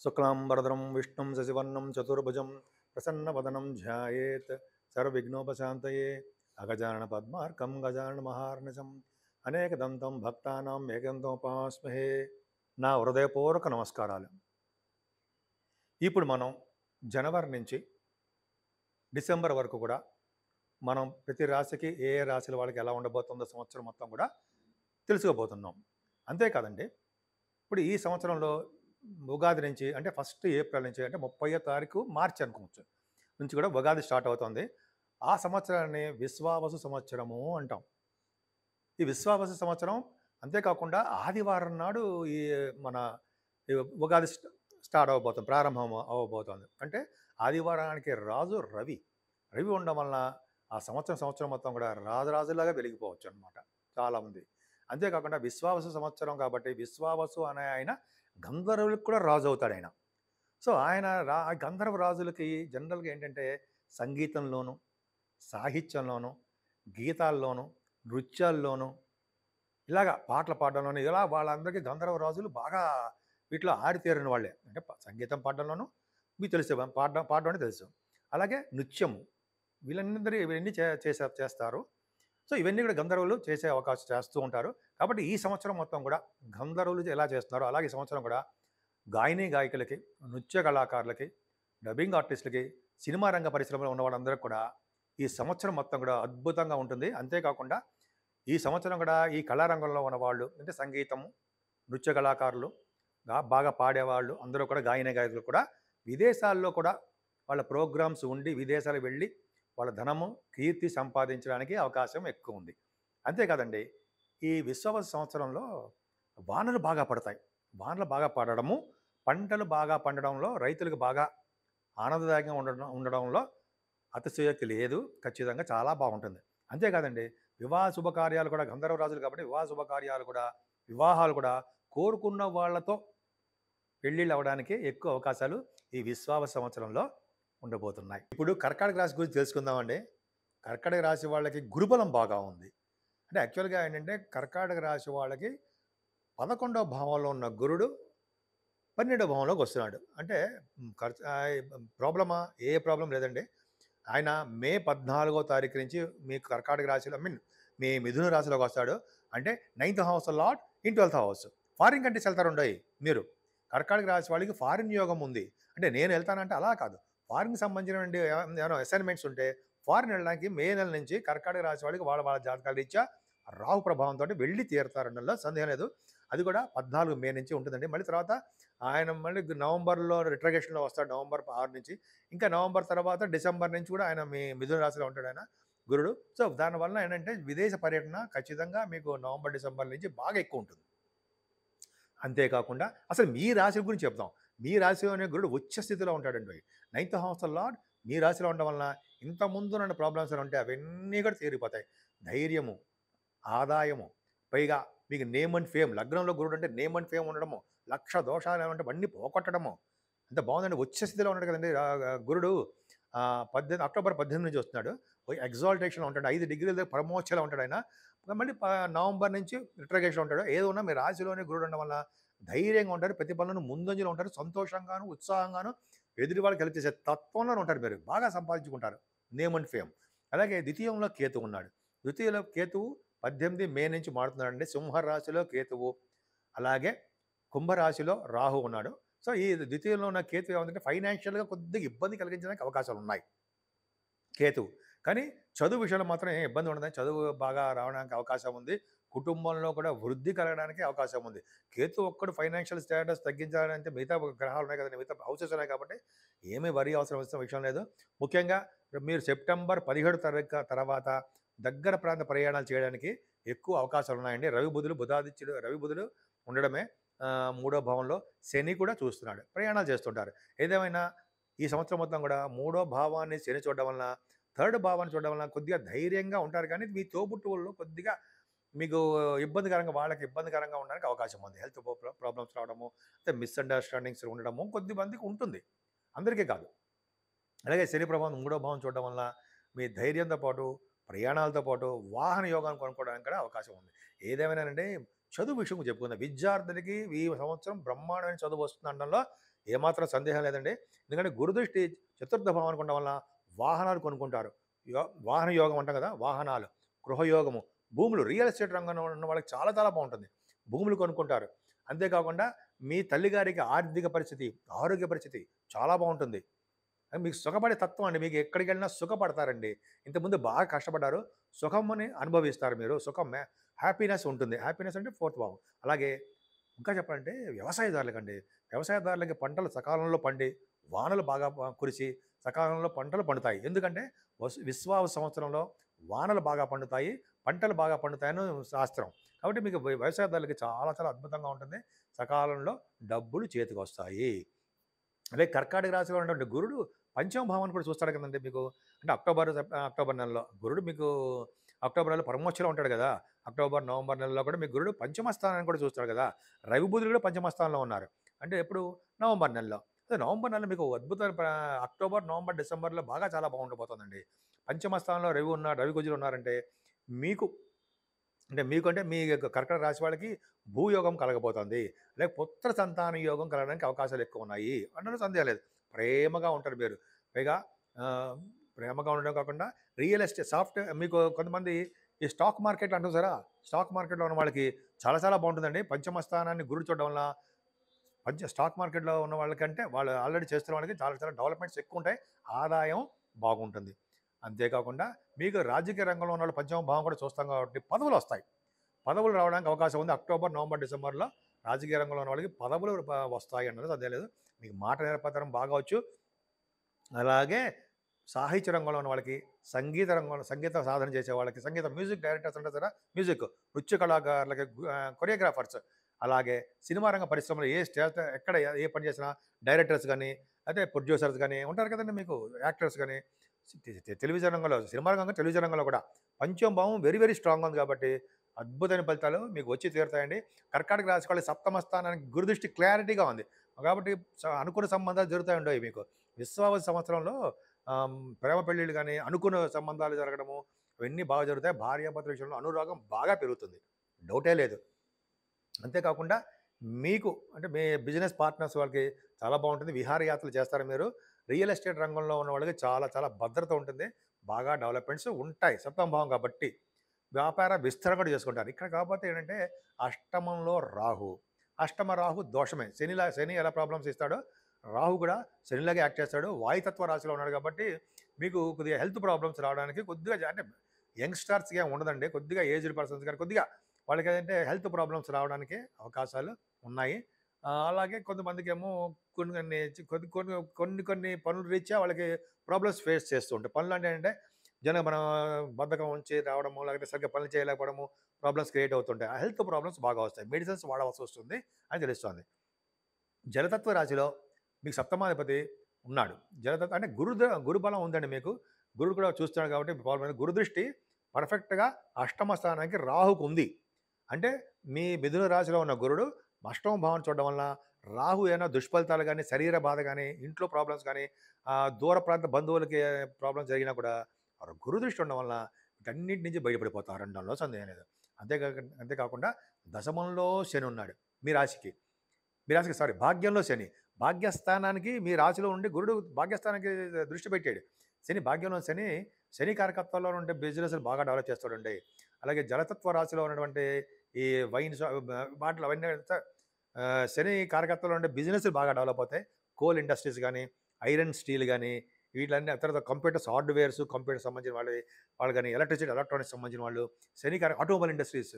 శుక్లాంబరధరం విష్ణుం శశివర్ణం చతుర్భుజం ప్రసన్నవదనం ధ్యాయేత్ సర్వవిఘ్నోపశాంతయే అగజానన పద్మార్కం గజానన మహార్నిశం అనేకదంతం భక్తానాం ఏకంతోపాస్మహే. నా హృదయపూర్వక నమస్కారాలు. ఇప్పుడు మనం జనవరి నుంచి డిసెంబర్ వరకు కూడా మనం ప్రతి రాశికి ఏ ఏ రాశుల వాళ్ళకి ఎలా ఉండబోతుందో సంవత్సరం మొత్తం కూడా తెలుసుకోబోతున్నాం. అంతేకాదండి, ఇప్పుడు ఈ సంవత్సరంలో ఉగాది నుంచి అంటే 1 ఏప్రిల్ నుంచి అంటే 30వ తారీఖు మార్చి అనుకోవచ్చు నుంచి కూడా ఉగాది స్టార్ట్ అవుతుంది. ఆ సంవత్సరాన్ని విశ్వావసు సంవత్సరము అంటాం. ఈ విశ్వావసు సంవత్సరం అంతేకాకుండా ఆదివారం నాడు ఈ మన ఈ ఉగాది స్టార్ట్ అవ్వబోతుంది, ప్రారంభం అవ్వబోతుంది. అంటే ఆదివారానికి రాజు రవి. రవి ఉండడం వలన ఆ సంవత్సరం మొత్తం కూడా రాజులాగా వెలిగిపోవచ్చు అనమాట చాలామంది. అంతేకాకుండా విశ్వావసు సంవత్సరం కాబట్టి విశ్వావసు అనే ఆయన గంధర్వులకు కూడా రాజు అవుతాడు ఆయన. సో ఆయన గంధర్వ రాజులకి జనరల్గా ఏంటంటే సంగీతంలోను, సాహిత్యంలోను, గీతాల్లోను, నృత్యాల్లోను, ఇలాగా పాటలు పాడడంలోను ఇలా వాళ్ళందరికీ గంధర్వ రాజులు బాగా వీటిలో ఆరితేరిన వాళ్ళే. అంటే సంగీతం పాడడంలోనూ మీకు తెలుసు, పాడడం అంటే తెలుసు. అలాగే నృత్యము వీళ్ళందరూ ఇవన్నీ చేస్తారు. సో ఇవన్నీ కూడా గంధర్వులు చేసే అవకాశం చేస్తూ ఉంటారు. కాబట్టి ఈ సంవత్సరం మొత్తం కూడా గంధర్వులు ఎలా చేస్తున్నారో అలాగే ఈ సంవత్సరం కూడా గాయని గాయకులకి, నృత్య కళాకారులకి, డబ్బింగ్ ఆర్టిస్టులకి, సినిమా రంగ పరిశ్రమలో ఉన్న వాళ్ళందరికీ కూడా ఈ సంవత్సరం మొత్తం కూడా అద్భుతంగా ఉంటుంది. అంతేకాకుండా ఈ సంవత్సరం కూడా ఈ కళారంగంలో ఉన్న వాళ్ళు అంటే సంగీతము, నృత్య కళాకారులు, బాగా పాడేవాళ్ళు అందరూ కూడా గాయని గాయకులు కూడా విదేశాల్లో కూడా వాళ్ళ ప్రోగ్రామ్స్ ఉండి విదేశాలకు వెళ్ళి వాళ్ళ ధనము, కీర్తి సంపాదించడానికి అవకాశం ఎక్కువ ఉంది. అంతేకాదండి, ఈ విశ్వావసు సంవత్సరంలో వానలు బాగా పడతాయి. వానలు బాగా పడడము, పంటలు బాగా పండడంలో రైతులకు బాగా ఆనందదాయకంగా ఉండడంలో అతిశయోక్తి లేదు. ఖచ్చితంగా చాలా బాగుంటుంది. అంతేకాదండి, వివాహ శుభకార్యాలు కూడా గంధర్వ రాజులు కాబట్టి వివాహ శుభకార్యాలు కూడా, వివాహాలు కూడా కోరుకున్న వాళ్ళతో పెళ్ళిళ్ళు అవ్వడానికి ఎక్కువ అవకాశాలు ఈ విశ్వావసు సంవత్సరంలో ఉండబోతున్నాయి. ఇప్పుడు కర్కాటక రాశి గురించి తెలుసుకుందామండి. కర్కాటక రాశి వాళ్ళకి గురుబలం బాగా ఉంది. అంటే యాక్చువల్గా ఏంటంటే కర్కాటక రాశి వాళ్ళకి 11వ భావంలో ఉన్న గురుడు 12వ భావంలోకి వస్తున్నాడు. అంటే ప్రాబ్లమా? ఏ ప్రాబ్లం లేదండి. ఆయన మే 14వ తారీఖు నుంచి మీకు కర్కాటక రాశిలో మీ మిథున రాశిలోకి వస్తాడు. అంటే 9th house lord in 12th house. Foreign countries వెళ్తారుండయి మీరు. కర్కాటక రాశి వాళ్ళకి ఫారిన్ యోగం ఉంది. అంటే నేను వెళ్తానంటే అలా కాదు. ఫారిన్‌కి సంబంధించినటువంటి ఏమైనా అసైన్‌మెంట్స్ ఉంటే ఫారిన్ వెళ్ళడానికి మే నెల నుంచి కర్కాటక రాశి వాళ్ళకి వాళ్ళ జాతకాల రీత్యా రాహు ప్రభావంతోటి వెళ్ళి తీరుతారనడంలో సందేహం లేదు. అది కూడా 14 మే నుంచి ఉంటుందండి. మళ్ళీ తర్వాత ఆయన మళ్ళీ నవంబర్‌లో రిట్రగేషన్‌లో వస్తాడు. నవంబర్ 6 నుంచి. ఇంకా నవంబర్ తర్వాత డిసెంబర్ నుంచి కూడా ఆయన మీ మిథున రాశిలో ఉంటాడు ఆయన గురుడు. సో దానివల్ల ఏంటంటే విదేశ పర్యటన ఖచ్చితంగా మీకు నవంబర్, డిసెంబర్ నుంచి బాగా ఎక్కువ ఉంటుంది. అంతేకాకుండా అసలు మీ రాశి గురించి చెప్దాం. మీ రాశిలోనే గురుడు ఉచ్చ స్థితిలో ఉంటాడండి. 9th హౌస్ లార్డ్ మీ రాశిలో ఉండడం వలన ఇంత ముందున్న ప్రాబ్లమ్స్ ఉంటే అవన్నీ కూడా తీరిపోతాయి. ధైర్యము, ఆదాయము, పైగా మీకు నేమ్ అండ్ ఫేమ్, లగ్నంలో గురుడు అంటే నేమ్ అండ్ ఫేమ్ ఉండడము, లక్ష దోషాలు ఏమంటే అవన్నీ పోగొట్టడము. అంత బాగుందండి. ఉచ్చ స్థితిలో ఉన్నాడు కదండి గురుడు. అక్టోబర్ 18 నుంచి వస్తున్నాడు. ఎగ్జాల్టేషన్లో ఉంటాడు. 5 డిగ్రీల దగ్గర పరమోచ్చలో ఉంటాడు ఆయన. మళ్ళీ నవంబర్ నుంచి రిట్రగేషన్లో ఉంటాడు. ఏదో ఉన్నా మీ రాశిలోనే గురుడు ఉండడం వల్ల ధైర్యంగా ఉంటారు. ప్రతి పనులను ముందంజలో ఉంటారు. సంతోషంగాను, ఉత్సాహంగాను ఎదుటి వాళ్ళకి హెల్ప్ చేసే తత్వంలోనే ఉంటారు మీరు. బాగా సంపాదించుకుంటారు నేమ్ అండ్ ఫేమ్. అలాగే ద్వితీయంలో కేతువు ఉన్నాడు. ద్వితీయంలో కేతువు 18 మే నుంచి మారుతున్నాడండి. సింహరాశిలో కేతువు, అలాగే కుంభరాశిలో రాహు ఉన్నాడు. సో ఈ ద్వితీయంలో ఉన్న కేతువు ఏమంటే ఫైనాన్షియల్గా కొద్దిగా ఇబ్బంది కలిగించడానికి అవకాశాలు ఉన్నాయి కేతువు. కానీ చదువు విషయంలో మాత్రం ఏం ఇబ్బంది ఉండదని, చదువు బాగా రావడానికి అవకాశం ఉంది. కుటుంబంలో కూడా వృద్ధి కలగడానికి అవకాశం ఉంది. కేతు ఒక్కడు ఫైనాన్షియల్ స్టేటస్ తగ్గించాలంటే మిగతా గ్రహాలు ఉన్నాయి కదండి, మిగతా హౌసెస్ ఉన్నాయి కాబట్టి ఏమీ వరి అవసరం విషయం లేదు. ముఖ్యంగా మీరు సెప్టెంబర్ 17 తారీఖు తర్వాత దగ్గర ప్రాంత ప్రయాణాలు చేయడానికి ఎక్కువ అవకాశాలు ఉన్నాయండి. రవి బుధులు ఉండడమే 3వ భావంలో, శని కూడా చూస్తున్నాడు. ప్రయాణాలు చేస్తుంటారు. ఏదేమైనా ఈ సంవత్సరం మొత్తం కూడా 3వ భావాన్ని శని చూడడం వలన, 3rd భావాన్ని చూడడం వలన కొద్దిగా ధైర్యంగా ఉంటారు. కానీ మీ తోబుట్టువుల్లో కొద్దిగా మీకు వాళ్ళకి ఇబ్బందికరంగా ఉండడానికి అవకాశం ఉంది. హెల్త్ ప్రాబ్లమ్స్ రావడము, అంటే మిస్‌అండర్‌స్టాండింగ్స్ ఉండడము కొద్దిమందికి ఉంటుంది. అందరికీ కాదు. అలాగే శని ప్రభావం 3వ భావం చూడడం వలన మీ ధైర్యంతో పాటు ప్రయాణాలతో పాటు వాహన యోగాన్ని కొనుక్కోవడానికి కూడా అవకాశం ఉంది. ఏదేమైనానండి చదువు విషయం చెప్పుకుందాం. విద్యార్థులకి ఈ సంవత్సరం బ్రహ్మాండమైన చదువు వస్తుందనడంలో ఏమాత్రం సందేహం లేదండి. ఎందుకంటే గురుదృష్టి చతుర్థ భావం అనుకోవడం వల్ల వాహనాలు కొనుక్కుంటారు. వాహన యోగం అంటాం కదా! వాహనాలు, గృహయోగము, భూములు రియల్ ఎస్టేట్ రంగంలో ఉన్న వాళ్ళకి చాలా చాలా బావుంటుంది. భూములు కొనుక్కుంటారు. అంతేకాకుండా మీ తల్లిగారికి ఆర్థిక పరిస్థితి, ఆరోగ్య పరిస్థితి చాలా బావుంటుంది. మీకు సుఖపడే తత్వం అండి. మీకు ఎక్కడికెళ్ళినా సుఖపడతారండి. ఇంతకుముందు బాగా కష్టపడ్డారు. సుఖముని అనుభవిస్తారు మీరు. హ్యాపీనెస్ ఉంటుంది. హ్యాపీనెస్ అంటే ఫోర్త్ భావం. అలాగే ఇంకా చెప్పాలంటే వ్యవసాయదారులకండి. వ్యవసాయదారులకి పంటలు సకాలంలో పండి, వానలు బాగా కురిసి, సకాలంలో పంటలు పండుతాయి. ఎందుకంటే విశ్వావస సంవత్సరంలో వానలు బాగా పండుతాయి, పంటలు బాగా పండుతాయని శాస్త్రం. కాబట్టి మీకు వ్యవసాయదారులకి చాలా చాలా అద్భుతంగా ఉంటుంది. సకాలంలో డబ్బులు చేతికొస్తాయి. అదే కర్కాటక రాశిలో ఉన్నటువంటి గురుడు పంచమ భావాన్ని కూడా చూస్తాడు కదండీ మీకు. అంటే అక్టోబర్ నెలలో గురుడు మీకు అక్టోబర్ నెలలో పరమోచ్చలో ఉంటాడు కదా! అక్టోబర్, నవంబర్ నెలలో కూడా మీ గురుడు పంచమ స్థానాన్ని కూడా చూస్తాడు కదా! రవి, బుధులు కూడా పంచమ స్థానంలో ఉన్నారు. అంటే ఎప్పుడు? నవంబర్ నెలలో. అదే నవంబర్ నెలలో మీకు అద్భుతమైన అక్టోబర్, నవంబర్, డిసెంబర్‌లో బాగా చాలా బాగుండబోతుందండి. పంచమ స్థానంలో రవి, కుజులు ఉన్నారంటే మీకు మీకంటే మీ యొక్క కర్కట రాశి వాళ్ళకి భూయోగం కలగబోతుంది. లేక పుత్ర సంతాన యోగం కలగడానికి అవకాశాలు ఎక్కువున్నాయి. అందులో సందేహం లేదు. ప్రేమగా ఉంటారు మీరు. పైగా ప్రేమగా ఉండడం కాకుండా రియల్ ఎస్టేట్ మీకు కొంతమంది ఈ స్టాక్ మార్కెట్‌లో అంటారు చూసారా? స్టాక్ మార్కెట్‌లో ఉన్న వాళ్ళకి చాలా చాలా బావుంటుందండి. పంచమ స్థానాన్ని గురుడు చూడడం వల్ల స్టాక్ మార్కెట్‌లో ఉన్న వాళ్ళకంటే వాళ్ళు ఆల్రెడీ చేస్తున్న వాళ్ళకి చాలా చాలా డెవలప్‌మెంట్స్ ఎక్కువుంటాయి. ఆదాయం బాగుంటుంది. అంతేకాకుండా మీకు రాజకీయ రంగంలో ఉన్నవాళ్ళు పంచమ భావం కూడా చూస్తాం కాబట్టి పదవులొస్తాయి. పదవులు రావడానికి అవకాశం ఉంది. అక్టోబర్, నవంబర్, డిసెంబర్‌లో రాజకీయ రంగంలో ఉన్న వాళ్ళకి పదవులు వస్తాయి అన్నది సందేహం లేదు. మీకు మాట నేర్పతనం బాగా వచ్చు. అలాగే సాహిత్య రంగంలో ఉన్న వాళ్ళకి, సంగీత రంగంలో సంగీత సాధన చేసే వాళ్ళకి, మ్యూజిక్ డైరెక్టర్స్ ఉంటారు కదా! నృత్య కళాకారులకి, కొరియోగ్రాఫర్స్, అలాగే సినిమా రంగ పరిశ్రమలో ఎక్కడ ఏ పని చేసినా డైరెక్టర్స్ గాని, అయితే ప్రొడ్యూసర్స్ గాని ఉంటారు కదండీ మీకు యాక్టర్స్ గాని, టెలివిజన్ రంగంలో, సినిమా రంగంగా టెలివిజన్ రంగంలో కూడా పంచమ భావం వెరీ వెరీ స్ట్రాంగ్‌గా ఉంది కాబట్టి అద్భుతమైన ఫలితాలు మీకు వచ్చి తీరుతాయండి. కర్కాటక రాశి వాళ్ళకి సప్తమ స్థానానికి గురుదృష్టి క్లారిటీగా ఉంది. కాబట్టి అనుకున్న సంబంధాలు జరుగుతాయి మీకు. విశ్వావస సంవత్సరంలో ప్రేమ పెళ్ళిళ్ళు గాని, అనుకున్న సంబంధాలు జరగడము అవన్నీ బాగా జరుగుతాయి. భార్యాభర్తల విషయంలో అనురాగం బాగా పెరుగుతుంది. డౌటే లేదు. అంతేకాకుండా మీకు అంటే మీ బిజినెస్ పార్ట్నర్స్ వాళ్ళకి చాలా బాగుంటుంది. విహారయాత్రలు చేస్తారు మీరు. రియల్ ఎస్టేట్ రంగంలో ఉన్న వాళ్ళకి చాలా చాలా భద్రత ఉంటుంది. బాగా డెవలప్‌మెంట్స్ ఉంటాయి. సప్తమ భావం కాబట్టి. వ్యాపార విస్తరణ కూడా చేసుకుంటారు. ఇక్కడ కాకపోతే ఏంటంటే అష్టమంలో రాహు. అష్టమ రాహు దోషమే. శని ఎలా ప్రాబ్లమ్స్ ఇస్తాడో రాహు కూడా శనిలాగే యాక్ట్ చేస్తాడు. వాయుతత్వ రాశిలో ఉన్నాడు కాబట్టి మీకు కొద్దిగా హెల్త్ ప్రాబ్లమ్స్ రావడానికి కొద్దిగా అంటే యంగ్‌స్టర్స్‌కి ఏమి ఉండదండి. కొద్దిగా ఏజ్డ్ పర్సన్స్ కానీ కొద్దిగా వాళ్ళకేంటంటే హెల్త్ ప్రాబ్లమ్స్ రావడానికి అవకాశాలు ఉన్నాయి. అలాగే కొంతమందికేమో కొన్ని కొన్ని కొన్ని కొన్ని కొన్ని కొన్ని పనుల రీత్యా వాళ్ళకి ప్రాబ్లమ్స్ ఫేస్ చేస్తూ ఉంటాయి. పనులంటే ఏంటంటే మనం బద్ధకం ఉంచి రావడము, లేకపోతే సరిగ్గా పనులు చేయలేకపోవడము, ప్రాబ్లమ్స్ క్రియేట్ అవుతుంటాయి. ఆ హెల్త్ ప్రాబ్లమ్స్ బాగా వస్తాయి. మెడిసిన్స్ వాడవలసి వస్తుంది అని తెలుస్తోంది. జలతత్వ రాశిలో మీకు సప్తమాధిపతి ఉన్నాడు. అంటే గురుబలం ఉందండి మీకు. గురుడు కూడా చూస్తున్నాడు కాబట్టి ప్రాబ్లమ్ గురుదృష్టి పర్ఫెక్ట్‌గా అష్టమ స్థానానికి రాహుకు ఉంది. అంటే మీ మిథున రాశిలో ఉన్న గురుడు అష్టమ భావాన్ని చూడడం వలన రాహు ఏమైనా దుష్ఫలితాలు గాని, శరీర బాధ గాని, ఇంట్లో ప్రాబ్లమ్స్ గాని, దూర ప్రాంత బంధువులకి ప్రాబ్లమ్స్ జరిగినా కూడా గురుదృష్టి ఉండడం వలన వీటన్నిటి నుంచి బయటపడిపోతారు అనడంలో సందేహం లేదు. అంతేకాకుండా దశమంలో శని ఉన్నాడు మీ రాశికి భాగ్యంలో శని. భాగ్యస్థానానికి మీ రాశిలో ఉండి గురుడు భాగ్యస్థానానికి దృష్టి పెట్టాడు. భాగ్యంలో శని కారకత్వంలో ఉండే బిజినెస్‌లు బాగా డెవలప్ చేస్తాడండి. అలాగే జలతత్వ రాశిలో ఉన్నటువంటి ఈ వైన్ వాటిలో అవన్నీ శని కారకత్వంలో ఉండే బిజినెస్‌లు బాగా డెవలప్ అవుతాయి. కోల్ ఇండస్ట్రీస్ గానీ, ఐరన్ స్టీల్ గానీ, వీటిలన్నీ తర్వాత కంప్యూటర్స్ హార్డ్‌వేర్స్, కంప్యూటర్స్ సంబంధించిన వాళ్ళు గానీ, ఎలక్ట్రానిక్స్ సంబంధించిన వాళ్ళు, ఆటోమొబైల్ ఇండస్ట్రీస్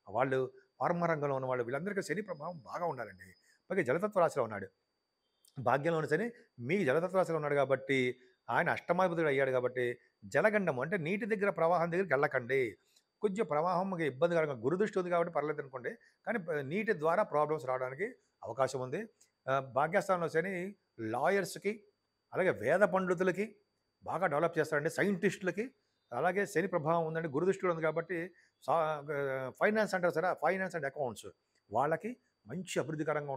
వాళ్ళు, ఫార్మా రంగంలో ఉన్న వాళ్ళు వీళ్ళందరికీ శని ప్రభావం బాగా ఉండాలండి. పైగా జలతత్వ రాశిలో ఉన్నాడు. భాగ్యంలో ఉన్న శని మీ జలతత్వ రాశిలో ఉన్నాడు కాబట్టి, ఆయన అష్టమాధిపతుడు అయ్యాడు కాబట్టి, జలగండం అంటే నీటి దగ్గర ప్రవాహం దగ్గరికి వెళ్ళకండి. కొంచెం ప్రవాహంకి ఇబ్బందికరంగా గురుదృష్టి ఉంది కాబట్టి పర్లేదనుకోండి. కానీ నీటి ద్వారా ప్రాబ్లమ్స్ రావడానికి అవకాశం ఉంది. భాగ్యస్థానంలో శని లాయర్స్‌కి, అలాగే వేద పండితులకి బాగా డెవలప్ చేస్తాడండి. సైంటిస్టులకి అలాగే శని ప్రభావం ఉందండి. గురుదృష్టి కూడా ఉంది కాబట్టి సా ఫైనాన్స్ అంటారు సరే ఫైనాన్స్ అండ్ అకౌంట్స్ వాళ్ళకి మంచి అభివృద్ధికరంగా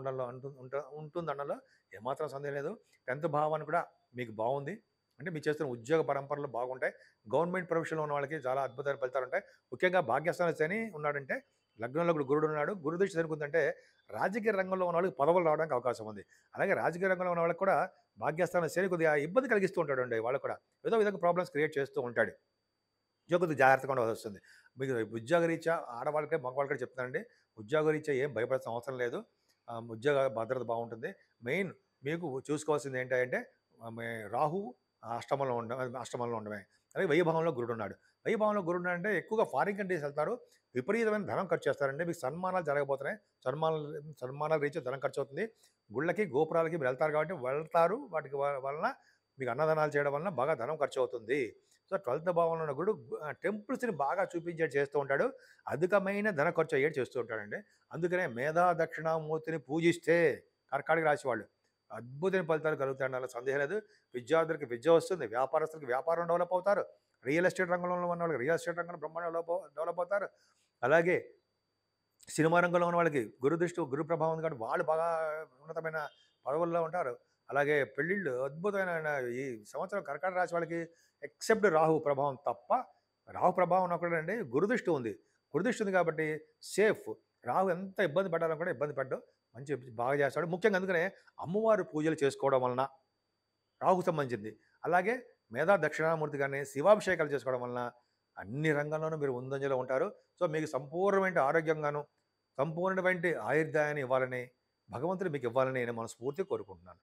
ఉంటుందనలో ఏమాత్రం సందేహం లేదు. 10th భావాన్ని కూడా మీకు బాగుంది. అంటే మీరు చేస్తున్న ఉద్యోగ పరంపరలు బాగుంటాయి. గవర్నమెంట్ ప్రొఫెషన్‌లో ఉన్న వాళ్ళకి చాలా అద్భుతమైన ఫలితాలుంటాయి. ముఖ్యంగా భాగ్యస్థాన శని ఉన్నాడంటే లగ్నంలో కూడా గురుడున్నాడు. గురుదృష్టి దేనికుందంటే రాజకీయ రంగంలో ఉన్న వాళ్ళకి పదవులు రావడానికి అవకాశం ఉంది. అలాగే రాజకీయ రంగంలో ఉన్న వాళ్ళకి కూడా భాగ్యస్థానం శని కొద్దిగా ఇబ్బంది కలిగిస్తూ ఉంటాడండి వాళ్ళకి కూడా. ఏదో విధంగా ప్రాబ్లమ్స్ క్రియేట్ చేస్తూ ఉంటాడు. కొద్దిగా జాగ్రత్తగా ఉండవలసొస్తుంది. మీకు ఉద్యోగరీత్యా ఆడవాళ్ళకే, మగవాళ్ళకే చెప్తున్నానండి. ఉద్యోగరీత్యా ఏం భయపడాల్సిన అవసరం లేదు. ఉద్యోగ భద్రత బావుంటుంది. మెయిన్ మీకు చూసుకోవాల్సింది ఏంటంటే రాహువు అష్టమంలో ఉండడమే. అలాగే వ్యయ భావంలో గురుడున్నాడు. వ్యయ భావంలో గురుడున్నాడంటే ఎక్కువగా ఫారిన్ కంట్రీస్ ఎళ్తారు. విపరీతమైన ధనం ఖర్చు చేస్తారండి. మీకు సన్మానాలు జరగబోతున్నాయి. సన్మానాల రీత్యా ధనం ఖర్చవుతుంది. గుళ్ళకి, గోపురాలకి మీరెళ్తారు కాబట్టి వెళ్తారు. వాటికి వలన మీకు అన్నదానాలు చేయడం వలన బాగా ధనం ఖర్చవుతుంది. సో, 12థ్ భావంలో ఉన్న గురుడు టెంపుల్స్‌ని బాగా చూపించేట్టు చేస్తూ ఉంటాడు. అధికమైన ధన ఖర్చు అయ్యేట్టు చేస్తూ ఉంటాడండి. అందుకనే మేధా దక్షిణామూర్తిని పూజిస్తే కర్కాటక రాశి వాళ్ళు అద్భుతమైన ఫలితాలు కలుగుతాయండి. అందులో సందేహం లేదు. విద్యార్థులకి విద్య వస్తుంది. వ్యాపారస్తులకి వ్యాపారం డెవలప్ అవుతారు. రియల్ ఎస్టేట్ రంగంలో ఉన్న వాళ్ళకి రియల్ ఎస్టేట్ రంగంలో బ్రహ్మాండంగా డెవలప్ అవుతారు. అలాగే సినిమా రంగంలో ఉన్న వాళ్ళకి గురు ప్రభావం ఉంది కాబట్టి వాళ్ళు బాగా ఉన్నతమైన పదవుల్లో ఉంటారు. అలాగే పెళ్ళిళ్ళు అద్భుతమైన ఈ సంవత్సరం కర్కాటక రాశి వాళ్ళకి ఎక్సెప్ట్ రాహు ప్రభావం తప్ప రాహు ప్రభావం ఉన్నప్పుడండి గురుదృష్టి ఉంది. గురుదృష్టి ఉంది కాబట్టి సేఫ్. రాహు ఎంత ఇబ్బంది పడ్డాలని కూడా ఇబ్బంది పడ్డు. మంచి బాగా చేస్తాడు. ముఖ్యంగా అందుకనే అమ్మవారు పూజలు చేసుకోవడం వలన రాహుకు సంబంధించింది. అలాగే మేధా దక్షిణామూర్తి గారిని శివాభిషేకాలు చేసుకోవడం వలన అన్ని రంగాల్లోనూ మీరు ముందంజలో ఉంటారు. సో, మీకు సంపూర్ణమైన ఆరోగ్యంగాను, సంపూర్ణమైన ఆయుర్దాయాన్ని ఇవ్వాలని, భగవంతుడు మీకు ఇవ్వాలని నేను మనస్ఫూర్తిగా కోరుకుంటున్నాను.